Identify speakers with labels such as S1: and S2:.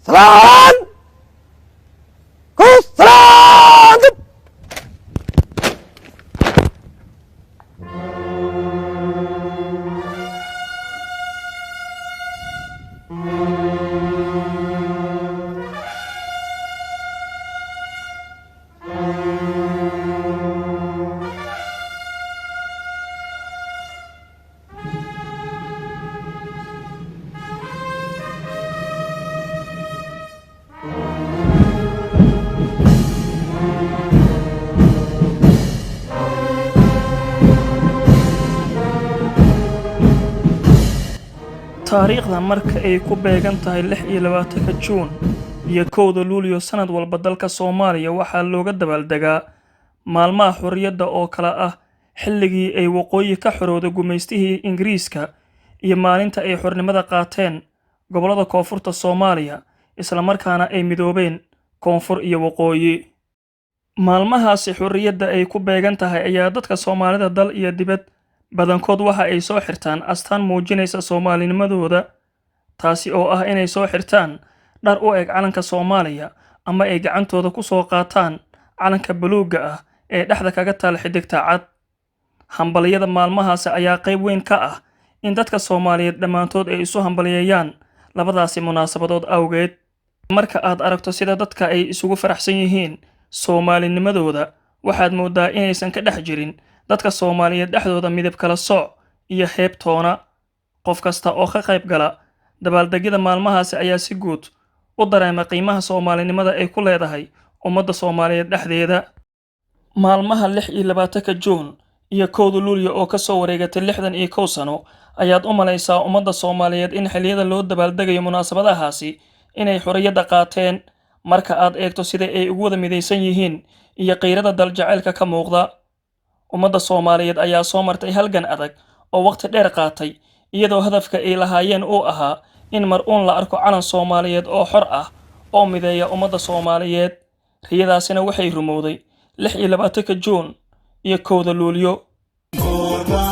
S1: سلام كوس سلام
S2: taariikhda marka ay ku beegan tahay 26 Juun iyo 1 Luulyo sanad walba dalka Soomaaliya waxaa looga dabaaldegaa maalmaha xorriyadda oo kala ah xilligii ay waqooyi ka xorowday gumaystihii Ingiriiska iyo maalinta ay xornimada qaateen gobollada koonfurta Soomaaliya isla markaana ay midoobeen koonfur iyo waqooyi. Maalmahaasi xorriyadda ay ku beegan tahay ayaa dadka Soomaalida dal iyo dibad badankood waxa ay soo xirtaan astaan muujinaysa Soomaalinimadooda, taasi oo ah inay soo xirtaan dhar u eg calanka Soomaaliya ama ay gacantooda ku soo qaataan calanka buluugga ah ee dhexda kaga taal xidigta cad. Hambaliyada maalmahaasi ayaa qayb weyn ka ah in dadka Soomaaliyeed dhammaantood ay isu hambalyeeyaan labadaasi munaasabadood awgeed. Marka aad aragto sida dadka ay isugu faraxsan yihiin Soomaalinimadooda, waxaad moodaa inaysan ka dhex jirin dadka Soomaaliyeed dhexdooda midab kala sooc iyo heebtoona. Qof kasta oo ka qayb gala dabaaldegyada maalmahaasi ayaa si guud u dareema qiimaha Soomaalinimada ay ku leedahay ummadda Soomaaliyeed dhexdeeda. Maalmaha 26 Juun iyo 1 Luulyo oo ka soo wareegatay 61 sano ayaad u malaysaa ummadda Soomaaliyeed in xilliyada loo dabaaldegayo munaasabadahaasi inay xorriyadda qaateen marka aad eegto sida ay ugu wada midaysan yihiin iyo qiirada dal jacaylka ka muuqda. Ummadda Soomaaliyeed ayaa soo martay halgan adag oo waqti dheer qaatay iyadoo hadafka ay lahaayeen uu ahaa in mar uun la arko calan Soomaaliyeed oo xor ah oo mideeya ummadda Soomaaliyeed. Riyadaasina waxay rumowday 26 Juun iyo 1 Luulyo.
S3: Goorma